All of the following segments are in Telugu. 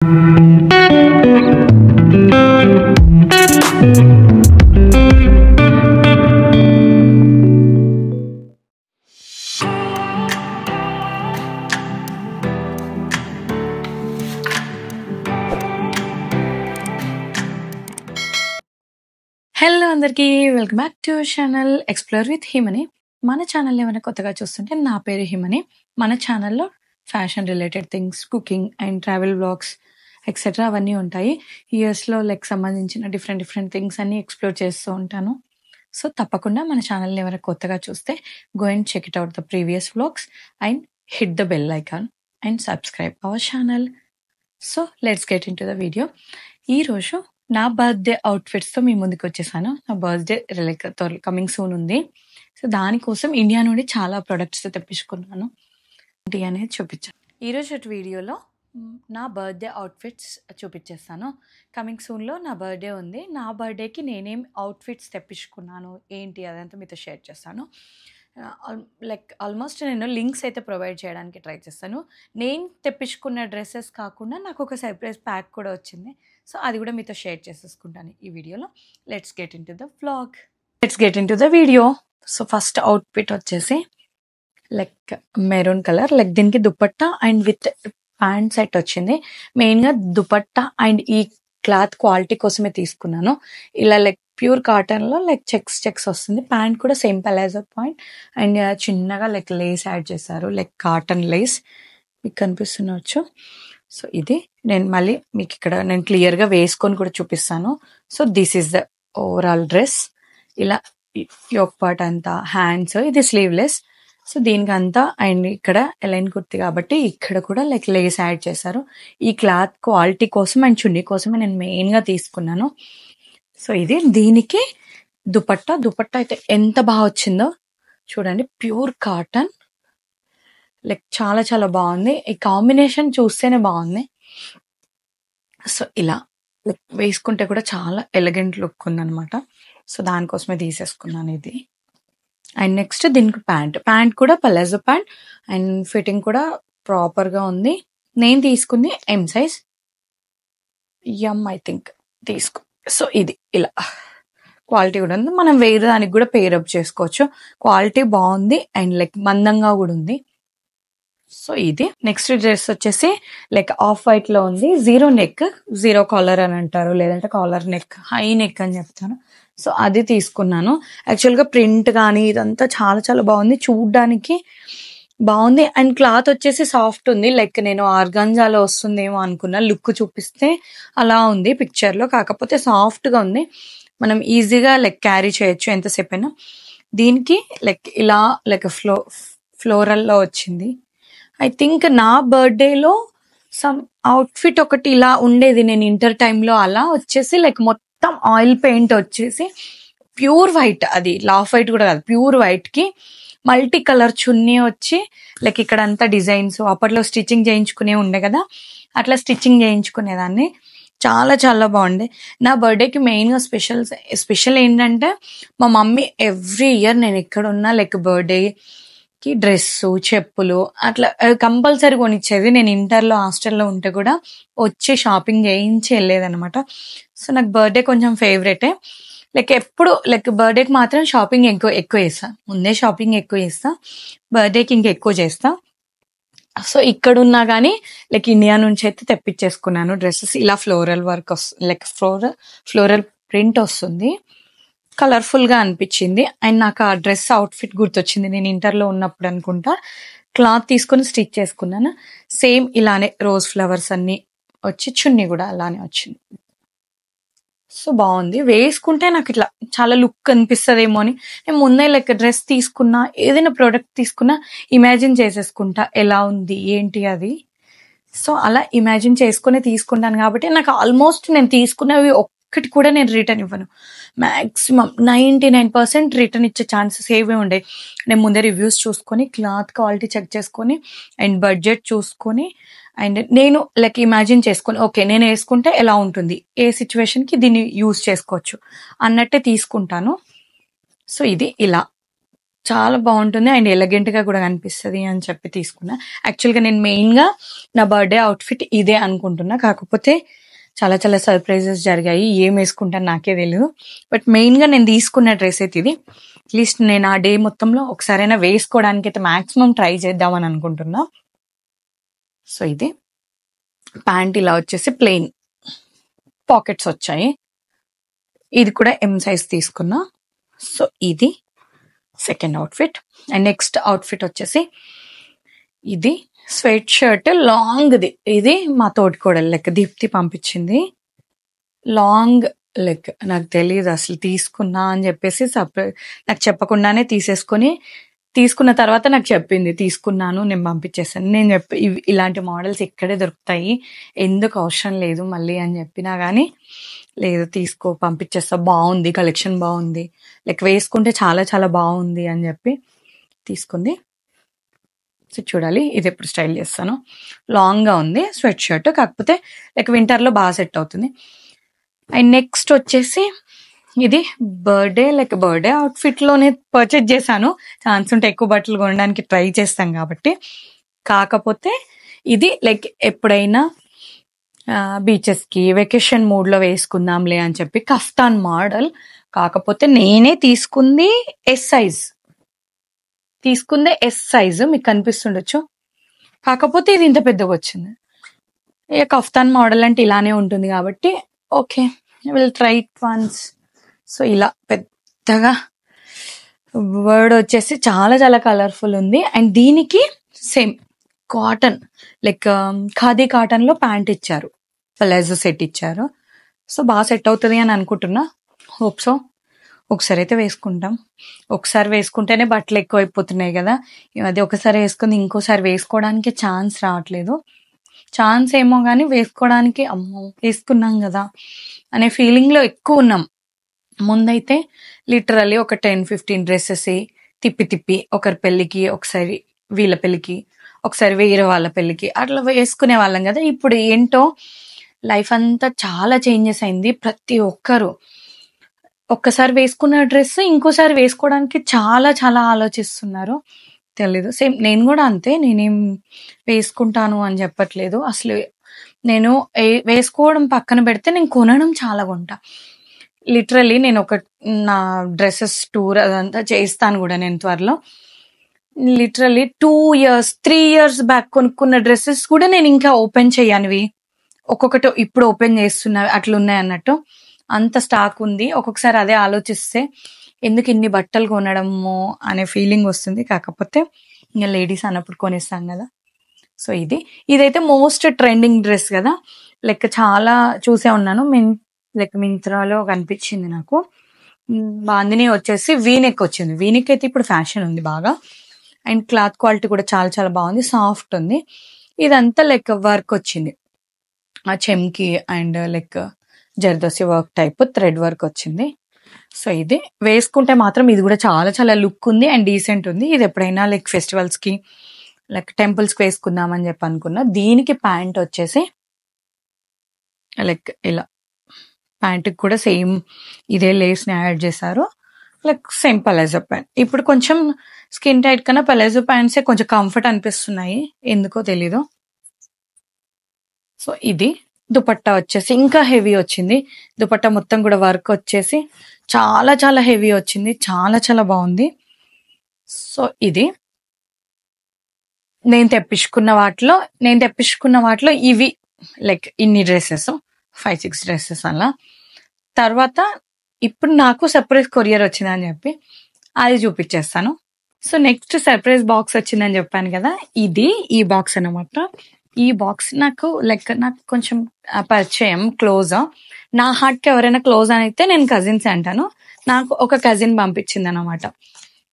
హలో అందరికీ welcome back to channel explore with Himani. మన ఛానల్ ఏమైనా కొత్తగా చూస్తుంటే నా పేరు హిమని. మన ఛానల్లో fashion related things, cooking and travel vlogs etcetera అవన్నీ ఉంటాయి. ఇయర్స్లో సంబంధించిన డిఫరెంట్ థింగ్స్ అన్నీ ఎక్స్ప్లోర్ చేస్తూ ఉంటాను. సో తప్పకుండా మన ఛానల్ని ఎవరైనా కొత్తగా చూస్తే go and check it out the previous vlogs and hit the bell icon and subscribe our channel. So let's get into the video. ఈరోజు నా బర్త్డే అవుట్ఫిట్స్తో మీ ముందుకు వచ్చేసాను. నా బర్త్డే కమింగ్ సూన్ ఉంది. సో దానికోసం ఇండియా నుండి చాలా ప్రొడక్ట్స్ తెప్పించుకున్నాను. ఏంటి అనేది చూపించాను ఈరోజు వీడియోలో. నా బర్త్డే అవుట్ఫిట్స్ చూపించేస్తాను. కమింగ్ సూన్లో నా బర్త్డే ఉంది. నా బర్త్డేకి నేనేం అవుట్ఫిట్స్ తెప్పించుకున్నాను ఏంటి అదంతా మీతో షేర్ చేస్తాను. ఆల్మోస్ట్ నేను లింక్స్ అయితే ప్రొవైడ్ చేయడానికి ట్రై చేస్తాను. నేను తెప్పించుకున్న డ్రెస్సెస్ కాకుండా నాకు ఒక సర్ప్రైజ్ ప్యాక్ కూడా వచ్చింది. సో అది కూడా మీతో షేర్ చేసేసుకుంటాను ఈ వీడియోలో. Let's get into the vlog. Let's get into the video. So first outfit వచ్చేసి మెరూన్ కలర్. దీనికి dupatta and with pant set వచ్చింది. మెయిన్గా దుపట్టా అండ్ ఈ క్లాత్ క్వాలిటీ కోసమే తీసుకున్నాను. ఇలా ప్యూర్ కాటన్లో చెక్స్ వస్తుంది. ప్యాంట్ కూడా సేమ్ పలాజో పాయింట్ అండ్ చిన్నగా లేస్ యాడ్ చేశారు, కాటన్ లేస్. మీకు కనిపిస్తున్నవచ్చు. సో ఇది నేను మళ్ళీ మీకు ఇక్కడ నేను క్లియర్గా వేసుకొని కూడా చూపిస్తాను. So this is the overall dress. ఇలా యోక్ పార్ట్ అంతా, హ్యాండ్స్, ఇది స్లీవ్లెస్. సో దీనికి అంతా అండ్ ఇక్కడ ఎలైన్ కుర్తి కాబట్టి ఇక్కడ కూడా లేస్ యాడ్ చేశారు. ఈ క్లాత్ క్వాలిటీ కోసం అండ్ చున్నీ కోసమే నేను మెయిన్గా తీసుకున్నాను. సో ఇది దీనికి దుపట్టా అయితే ఎంత బాగా వచ్చిందో చూడండి. ప్యూర్ కాటన్, చాలా చాలా బాగుంది. ఈ కాంబినేషన్ చూస్తేనే బాగుంది. సో ఇలా వేసుకుంటే కూడా చాలా ఎలిగెంట్ లుక్ ఉందన్నమాట. సో దానికోసమే తీసేసుకున్నాను ఇది. అండ్ నెక్స్ట్ దీనికి ప్యాంట్ కూడా పలాజో ప్యాంట్ అండ్ ఫిట్టింగ్ కూడా ప్రాపర్గా ఉంది. నేను తీసుకుంది ఎం సైజ్, ఐ థింక్ తీసుకో. సో ఇది ఇలా క్వాలిటీ కూడా ఉంది. మనం వేరే దానికి కూడా పేరప్ చేసుకోవచ్చు. క్వాలిటీ బాగుంది అండ్ మందంగా కూడా ఉంది. సో ఇది నెక్స్ట్ డ్రెస్ వచ్చేసి ఆఫ్ వైట్ లో ఉంది. జీరో కాలర్ అని అంటారు, లేదంటే కాలర్ నెక్, హై నెక్ అని చెప్తాను. సో అది తీసుకున్నాను. యాక్చువల్గా ప్రింట్ కానీ ఇదంతా చాలా చాలా బాగుంది, చూడ్డానికి బాగుంది. అండ్ క్లాత్ వచ్చేసి సాఫ్ట్ ఉంది. నేను ఆర్గాంజాలో వస్తుందేమో అనుకున్నా, లుక్ చూపిస్తే అలా ఉంది పిక్చర్లో. కాకపోతే సాఫ్ట్గా ఉంది, మనం ఈజీగా క్యారీ చేయొచ్చు ఎంతసేపు అయినా. దీనికి ఇలా ఫ్లోరల్లో వచ్చింది. ఐ థింక్ నా బర్త్డేలో సమ్ అవుట్ఫిట్ ఒకటి ఇలా ఉండేది నేను ఇంటర్ టైంలో. అలా వచ్చేసి మొత్తం ఆయిల్ పెయింట్ వచ్చేసి ప్యూర్ వైట్, అది లాఫ్ వైట్ కూడా కాదు, ప్యూర్ వైట్కి మల్టీ కలర్ చున్నీ వచ్చి ఇక్కడ అంతా డిజైన్స్. అప్పట్లో స్టిచ్చింగ్ చేయించుకునే ఉండే కదా, అట్లా స్టిచ్చింగ్ చేయించుకునేదాన్ని. చాలా చాలా బాగుండే. నా బర్త్డేకి మెయిన్గా స్పెషల్ ఏంటంటే మా మమ్మీ ఎవ్రీ ఇయర్ నేను ఎక్కడున్నా బర్త్డేకి డ్రెస్సు, చెప్పులు అట్లా కంపల్సరీ కొనిచ్చేది. నేను ఇంటర్లో హాస్టల్లో ఉంటే కూడా వచ్చి షాపింగ్ చేయించి వెళ్ళేదనమాట. సో నాకు బర్త్డే కొంచెం ఫేవరెటే. ఎప్పుడు బర్త్డేకి మాత్రం షాపింగ్ ఎక్కువ చేస్తా. ముందే షాపింగ్ ఎక్కువ చేస్తా, బర్త్డేకి ఎక్కువ చేస్తా. సో ఇక్కడున్నా కానీ ఇండియా నుంచి అయితే తెప్పించేసుకున్నాను డ్రెస్సెస్. ఇలా ఫ్లోరల్ వర్క్ వస్తుంది, ఫ్లోరల్ ప్రింట్ వస్తుంది, కలర్ఫుల్గా అనిపించింది. అండ్ నాకు ఆ డ్రెస్ అవుట్ఫిట్ గుర్తొచ్చింది. నేను ఇంటర్లో ఉన్నప్పుడు అనుకుంటా క్లాత్ తీసుకొని స్టిచ్ చేసుకున్నాను. సేమ్ ఇలానే రోజ్ ఫ్లవర్స్ అన్ని వచ్చి చున్నీ కూడా అలానే వచ్చింది. సో బాగుంది. వేసుకుంటే నాకు ఇట్లా చాలా లుక్ అనిపిస్తుందేమో అని నేను ముందే డ్రెస్ తీసుకున్నా, ఏదైనా ప్రోడక్ట్ తీసుకున్నా ఇమాజిన్ చేసేసుకుంటా ఎలా ఉంది ఏంటి అది. సో అలా ఇమాజిన్ చేసుకునే తీసుకుంటాను కాబట్టి నాకు ఆల్మోస్ట్ నేను తీసుకున్నవి ఒక్కటి కూడా నేను రిటర్న్ ఇవ్వను. మ్యాక్సిమం 99% రిటర్న్ ఇచ్చే ఛాన్సెస్ ఏవే ఉండే. నేను ముందే రివ్యూస్ చూసుకొని, క్లాత్ క్వాలిటీ చెక్ చేసుకొని అండ్ బడ్జెట్ చూసుకొని అండ్ నేను ఇమాజిన్ చేసుకొని, ఓకే నేను వేసుకుంటే ఎలా ఉంటుంది, ఏ సిచ్యువేషన్కి దీన్ని యూజ్ చేసుకోవచ్చు అన్నట్టే తీసుకుంటాను. సో ఇది ఇలా చాలా బాగుంటుంది అండ్ ఎలిగెంట్ గా కూడా కనిపిస్తుంది అని చెప్పి తీసుకున్నా. యాక్చువల్గా నేను మెయిన్ గా నా బర్త్డే అవుట్ఫిట్ ఇదే అనుకుంటున్నా, కాకపోతే చాలా చాలా సర్ప్రైజెస్ జరిగాయి. ఏం వేసుకుంటాను నాకే తెలియదు. బట్ మెయిన్ గా నేను తీసుకున్న డ్రెస్ అయితే ఇది. అట్లీస్ట్ నేను ఆ డే మొత్తంలో ఒకసారైనా వేసుకోవడానికి అయితే మాక్సిమం ట్రై చేద్దామని అనుకుంటున్నా. సో ఇది ప్యాంట్ ఇలా వచ్చేసి ప్లెయిన్, పాకెట్స్ వచ్చాయి. ఇది కూడా ఎం సైజ్ తీసుకున్నా. సో ఇది second outfit. And next outfit వచ్చేసి ఇది స్వెట్ షర్ట్ లాంగ్ది. ఇది మా తోటికోడలు లెక్క దీప్తి పంపించింది. లాంగ్ లెగ్, నాకు తెలియదు అసలు తీసుకున్నా అని చెప్పేసి సర్ప్రైజ్, నాకు చెప్పకుండానే తీసుకున్న తర్వాత నాకు చెప్పింది తీసుకున్నాను, నేను పంపించేసాను. నేను చెప్పి ఇలాంటి మోడల్స్ ఇక్కడే దొరుకుతాయి, ఎందుకు అవసరం లేదు మళ్ళీ అని చెప్పినా కానీ లేదు తీసుకో పంపించేస్తా, బాగుంది కలెక్షన్ బాగుంది, లైక్ వేసుకుంటే చాలా చాలా బాగుంది అని చెప్పి తీసుకుంది. సో చూడాలి ఇది ఎప్పుడు స్టైల్ చేస్తాను. లాంగ్గా ఉంది స్వెట్ షర్ట్, కాకపోతే లైక్ వింటర్లో బాగా సెట్ అవుతుంది. అండ్ నెక్స్ట్ వచ్చేసి ఇది బర్త్డే అవుట్ఫిట్లోనే పర్చేజ్ చేశాను. ఛాన్స్ ఉంటే ఎక్కువ బట్టలు కొనడానికి ట్రై చేస్తాం కాబట్టి. కాకపోతే ఇది లైక్ ఎప్పుడైనా బీచెస్కి వెకేషన్ మూడ్లో వేసుకుందాంలే అని చెప్పి కఫ్తాన్ మోడల్. కాకపోతే నేనే తీసుకుంది ఎస్ సైజ్, మీకు కనిపిస్తుండొచ్చు. కాకపోతే ఇది ఇంత పెద్దగా వచ్చింది. ఇక కఫ్తాన్ మోడల్ అంటే ఇలానే ఉంటుంది కాబట్టి okay will try it once. So ఇలా పెద్దగా వర్డ్ వచ్చేసి చాలా చాలా కలర్ఫుల్ ఉంది. అండ్ దీనికి సేమ్ కాటన్ లైక్ ఖాదీ కాటన్లో ప్యాంట్ ఇచ్చారు, ప్లాజో సెట్ ఇచ్చారు. సో బాగా సెట్ అవుతుంది అని అనుకుంటున్నా. Hope so. ఒకసారి అయితే వేసుకుంటాం. ఒకసారి వేసుకుంటేనే బట్టలు ఎక్కువ అయిపోతున్నాయి కదా, అది ఒకసారి వేసుకుంది ఇంకోసారి వేసుకోవడానికి ఛాన్స్ రావట్లేదు. ఛాన్స్ ఏమో కానీ వేసుకోవడానికి అమ్మో వేసుకున్నాం కదా అనే ఫీలింగ్లో ఎక్కువ ఉన్నాం. ముందైతే లిటరల్లీ ఒక 10-15 డ్రెస్సెస్ తిప్పి ఒకరి పెళ్ళికి, ఒకసారి వీళ్ళ పెళ్ళికి, ఒకసారి వేరే వాళ్ళ పెళ్ళికి అట్లా వేసుకునే వాళ్ళం కదా. ఇప్పుడు ఏంటో లైఫ్ అంతా చాలా చేంజెస్ అయింది. ప్రతి ఒక్కరు ఒక్కసారి వేసుకున్న డ్రెస్ ఇంకోసారి వేసుకోవడానికి చాలా చాలా ఆలోచిస్తున్నారు. తెలీదు, సేమ్ నేను కూడా అంతే. నేనేం వేసుకుంటాను అని చెప్పట్లేదు. అసలు నేను వేసుకోవడం పక్కన పెడితే నేను కొనడం చాలా కొంటా. లిటరల్లీ నేను నా డ్రెస్సెస్ టూర్ అదంతా చేస్తాను కూడా నేను త్వరలో. లిటరల్లీ 2 years 3 years బ్యాక్ కొనుక్కున్న డ్రెస్సెస్ కూడా నేను ఇంకా ఓపెన్ చేయనివి, ఒక్కొక్కటి ఇప్పుడు ఓపెన్ చేస్తున్నవి అట్లున్నాయి అన్నట్టు. అంత స్టాక్ ఉంది. ఒక్కొక్కసారి అదే ఆలోచిస్తే ఎందుకు ఇన్ని బట్టలు కొనడము అనే ఫీలింగ్ వస్తుంది. కాకపోతే ఇంకా లేడీస్ అన్నప్పుడు కొనేస్తాం కదా. సో ఇదైతే మోస్ట్ ట్రెండింగ్ డ్రెస్ కదా, లైక్ చాలా చూసే ఉన్నాను. లైక్ మింత్రాలో కనిపించింది నాకు. బాందిని వచ్చేసి వీనెక్ వచ్చింది. వీనెక్ అయితే ఇప్పుడు ఫ్యాషన్ ఉంది బాగా. అండ్ క్లాత్ క్వాలిటీ కూడా చాలా చాలా బాగుంది, సాఫ్ట్ ఉంది. ఇదంతా లైక్ వర్క్ వచ్చింది, ఆ chamki and like zardozi work type thread work వచ్చింది. సో ఇది వేసుకుంటే మాత్రం ఇది కూడా చాలా చాలా లుక్ ఉంది అండ్ డీసెంట్ ఉంది. ఇది ఎప్పుడైనా లైక్ ఫెస్టివల్స్కి లైక్ టెంపుల్స్కి వేసుకుందామని చెప్పి అనుకున్నా. దీనికి ప్యాంట్ వచ్చేసి లైక్ ఇలా, ప్యాంట్కి కూడా సేమ్ ఇదే లేస్ని యాడ్ చేశారు. Like same palazzo pant. ఇప్పుడు కొంచెం స్కిన్ టైట్ కన్నా పలాజో ప్యాంట్సే కొంచెం కంఫర్ట్ అనిపిస్తున్నాయి, ఎందుకో తెలీదు. సో ఇది దుపట్టా వచ్చేసి ఇంకా హెవీ వచ్చింది. దుపట్టా మొత్తం కూడా వర్క్ వచ్చేసి చాలా చాలా హెవీ వచ్చింది, చాలా చాలా బాగుంది. సో ఇది నేను తెప్పించుకున్న వాటిలో ఇవి లైక్ ఇన్ని డ్రెస్సెస్ 5-6 డ్రెస్సెస్ అలా. తర్వాత ఇప్పుడు నాకు సర్ప్రైజ్ కొరియర్ వచ్చిందని చెప్పి అది చూపించేస్తాను. సో నెక్స్ట్ సర్ప్రైజ్ బాక్స్ వచ్చిందని చెప్పాను కదా, ఈ బాక్స్ అన్నమాట. ఈ బాక్స్ నాకు కొంచెం పరిచయం, క్లోజ్. నా హార్ట్కి ఎవరైనా క్లోజ్ అని అయితే నేను కజిన్స్ అంటాను. నాకు ఒక కజిన్ పంపించింది అనమాట.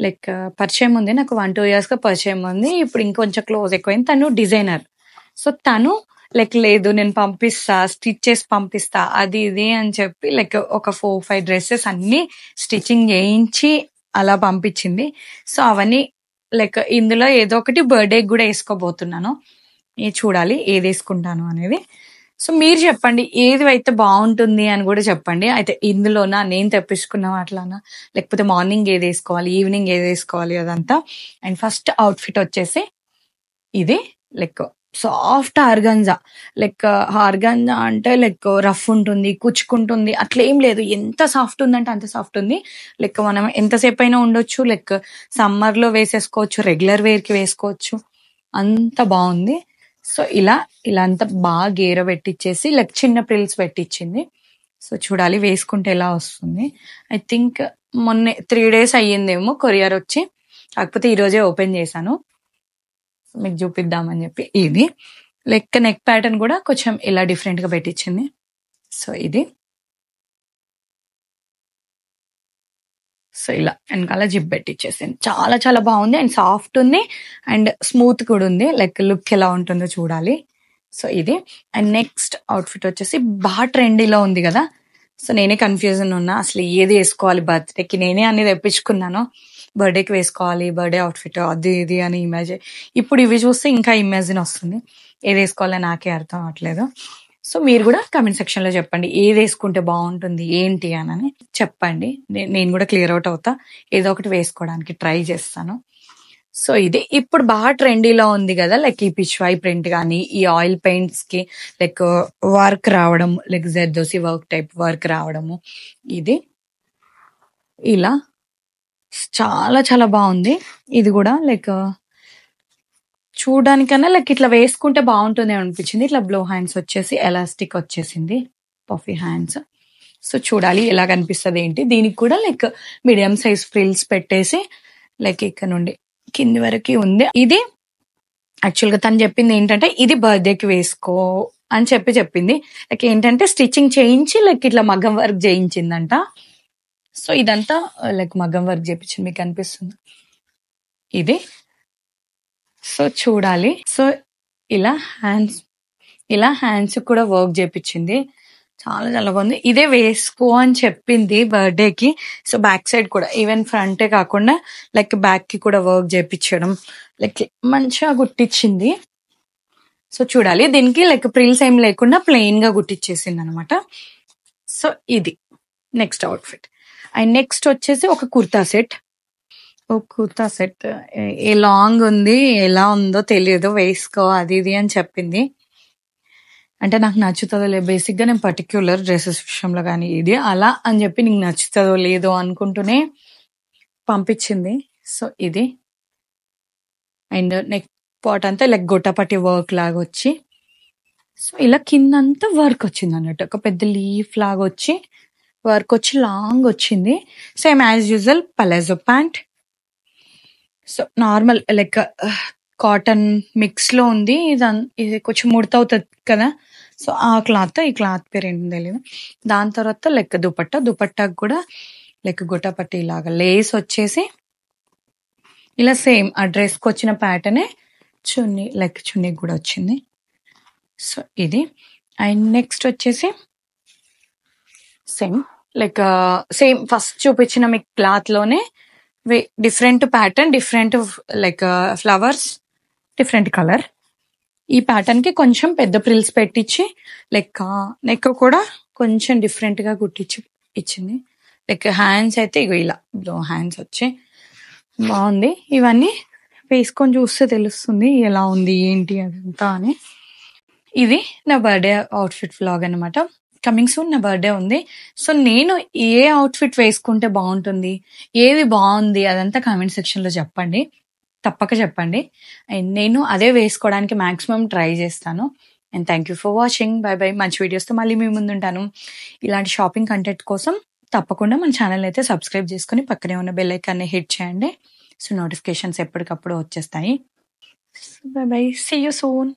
లైక్ పరిచయం ఉంది, నాకు 1-2 yearsగా పరిచయం ఉంది. ఇప్పుడు ఇంకొంచెం క్లోజ్ ఎక్కువైంది. తను డిజైనర్. సో తను లైక్ లేదు నేను పంపిస్తా, స్టిచ్ చేసి పంపిస్తా అది ఇది అని చెప్పి లైక్ ఒక 4-5 డ్రెస్సెస్ అన్ని స్టిచ్చింగ్ చేయించి అలా పంపించింది. సో అవన్నీ లైక్ ఇందులో ఏదో ఒకటి బర్త్డేకి కూడా వేసుకోబోతున్నాను. చూడాలి ఏది వేసుకుంటాను అనేది. సో మీరు చెప్పండి ఏది అయితే బాగుంటుంది అని కూడా చెప్పండి. అయితే ఇందులోనా నేను తెప్పించుకున్న వాటిలోనా లేకపోతే మార్నింగ్ ఏది వేసుకోవాలి, ఈవినింగ్ ఏది వేసుకోవాలి అదంతా. అండ్ ఫస్ట్ అవుట్ఫిట్ వచ్చేసి ఇది like soft organza. Like organza అంటే లైక్ రఫ్ ఉంటుంది, కుచ్చుకుంటుంది, అట్లా ఏం లేదు. ఎంత సాఫ్ట్ ఉందంటే అంత సాఫ్ట్ ఉంది. లైక్ మనం ఎంతసేపు అయినా ఉండొచ్చు. లైక్ సమ్మర్ లో వేసేసుకోవచ్చు, రెగ్యులర్ వేర్ కి వేసుకోవచ్చు, అంత బాగుంది. సో ఇలా అంతా బాగా గేర పెట్టించేసి లైక్ చిన్న ప్రిల్స్ పెట్టించింది. సో చూడాలి వేసుకుంటే ఎలా వస్తుంది. ఐ థింక్ మొన్న 3 days అయ్యిందేమో కొరియర్ వచ్చి, కాకపోతే ఈ రోజే ఓపెన్ చేశాను మీకు చూపిద్దామని చెప్పి. ఇది లైక్ నెక్ ప్యాటర్న్ కూడా కొంచెం ఇలా డిఫరెంట్ గా పెట్టించింది. సో ఇది సో ఇలా వెనకాల జిప్ పెట్టించేసింది. చాలా చాలా బాగుంది అండ్ సాఫ్ట్ ఉంది అండ్ స్మూత్ కూడా ఉంది. లైక్ లుక్ ఎలా ఉంటుందో చూడాలి. సో ఇది అండ్ నెక్స్ట్ అవుట్ఫిట్ వచ్చేసి బాగా ట్రెండీలో ఉంది కదా. సో నేనే కన్ఫ్యూజన్ ఉన్నా అసలు ఏది వేసుకోవాలి బర్త్డేకి. నేనే అన్ని తెప్పించుకున్నాను, బర్త్డేకి వేసుకోవాలి, బర్త్డే అవుట్ఫిట్ అది ఇది అని ఇమాజిన్. ఇప్పుడు ఇవి చూస్తే ఇంకా ఇమాజిన్ వస్తుంది, ఏది వేసుకోవాలో నాకే అర్థం అవ్వట్లేదు. సో మీరు కూడా కమెంట్ సెక్షన్ లో చెప్పండి ఏది వేసుకుంటే బాగుంటుంది ఏంటి అని చెప్పండి. నేను కూడా క్లియర్ అవుట్ అవుతా, ఏదో ఒకటి వేసుకోవడానికి ట్రై చేస్తాను. సో ఇది ఇప్పుడు బాగా ట్రెండీలో ఉంది కదా, లైక్ ఈ పిచ్వాయి ప్రింట్ కానీ ఈ ఆయిల్ పెయింట్స్ కి లైక్ వర్క్ రావడం, like zardozi work type work రావడము. ఇది ఇలా చాలా చాలా బాగుంది. ఇది కూడా లైక్ చూడడానికన్నా లైక్ ఇట్లా వేసుకుంటే బాగుంటుంది అనిపించింది. ఇట్లా బ్లో హ్యాండ్స్ వచ్చేసి ఎలాస్టిక్ వచ్చేసింది, పఫీ హ్యాండ్స్. సో చూడాలి ఎలా కనిపిస్తుంది ఏంటి. దీనికి కూడా లైక్ మీడియం సైజ్ ఫ్రిల్స్ పెట్టేసి లైక్ ఇక్కడ నుండి కింది వరకు ఉంది. ఇది యాక్చువల్ గా తను చెప్పింది ఏంటంటే ఇది బర్త్డేకి వేసుకో అని చెప్పింది. లైక్ ఏంటంటే స్టిచ్చింగ్ చేయించి లైక్ ఇట్లా మగ్గం వర్క్ చేయించిందంట. సో ఇదంతా లైక్ మగ్గం వర్క్ చేయించింది, మీకు అనిపిస్తుంది ఇది. సో చూడాలి. సో ఇలా హ్యాండ్స్ కూడా వర్క్ చేపించింది, చాలా చాలా బాగుంది. ఇదే వేసుకో అని చెప్పింది బర్త్డేకి. సో బ్యాక్ సైడ్ కూడా ఈవెన్ ఫ్రంటే కాకుండా లైక్ బ్యాక్ కి కూడా వర్క్ చేపించడం లైక్ మంచిగా గుట్టించింది. సో చూడాలి. దీనికి లైక్ ప్రిల్స్ ఏం లేకుండా ప్లెయిన్ గా గుట్టించేసింది అనమాట. సో ఇది నెక్స్ట్ అవుట్ఫిట్. అండ్ నెక్స్ట్ వచ్చేసి ఒక కుర్తా సెట్. ఏ లాంగ్ ఉంది, ఎలా ఉందో తెలియదు, వేసుకో అది ఇది అని చెప్పింది. అంటే నాకు నచ్చుతుందో లేదు, బేసిక్ గా నేను పర్టిక్యులర్ డ్రెస్సెస్ విషయంలో కానీ ఇది అలా అని చెప్పి నీకు నచ్చుతుందో లేదో అనుకుంటూనే పంపించింది. సో ఇది అండ్ నెక్ పాట్ అంతా లైక్ గొట్టపట్టి వర్క్ లాగా వచ్చి, సో ఇలా కిందంతా వర్క్ వచ్చింది అన్నట్టు, ఒక పెద్ద లీఫ్ లాగా వచ్చి వర్క్ వచ్చి లాంగ్ వచ్చింది. Same as usual palazzo pant. So normal like cotton mix లో ఉంది. ఇది కొంచెం ముడత అవుతుంది కదా. సో ఆ క్లాత్, ఈ క్లాత్ పేరు ఏంటి తెలియదు. దాని తర్వాత లైక్ దుపట్టాకు కూడా లైక్ గుట్టపట్టి లాగా లేస్ వచ్చేసి ఇలా సేమ్ ఆ డ్రెస్ కి వచ్చిన ప్యాటర్నే చున్నీ, లైక్ చున్నీకి కూడా వచ్చింది. సో ఇది అండ్ నెక్స్ట్ వచ్చేసి సేమ్ ఫస్ట్ చూపించిన మీకు క్లాత్ లోనే different pattern, different like flowers, different colour. ఈ ప్యాటర్న్ కి కొంచెం పెద్ద ప్రిల్స్ పెట్టించి లైక్ నెక్ కూడా కొంచెం డిఫరెంట్ గా కుట్టించి ఇచ్చింది. లైక్ హ్యాండ్స్ అయితే ఇగో ఇలా హ్యాండ్స్ వచ్చి బాగుంది. ఇవన్నీ వేసుకొని చూస్తే తెలుస్తుంది ఎలా ఉంది ఏంటి అదంతా అని. ఇది నా బర్త్డే అవుట్ఫిట్ వ్లాగ్ అనమాట. కమింగ్ సూన్ నా బర్త్డే ఉంది. సో నేను ఏ అవుట్ఫిట్ వేసుకుంటే బాగుంటుంది, ఏది బాగుంది అదంతా కామెంట్ సెక్షన్ లో చెప్పండి, తప్పక చెప్పండి. అండ్ నేను అదే వేసుకోవడానికి మాక్సిమం ట్రై చేస్తాను. And thank you for watching. By by. మంచి వీడియోస్తో మళ్ళీ మీ ముందు ఉంటాను. ఇలాంటి షాపింగ్ కంటెంట్ కోసం తప్పకుండా మన ఛానల్ అయితే సబ్స్క్రైబ్ చేసుకుని పక్కనే ఉన్న బెల్ ఐకాన్ని హిట్ చేయండి. సో నోటిఫికేషన్స్ ఎప్పటికప్పుడు వచ్చేస్తాయి. Bye bye. See you soon.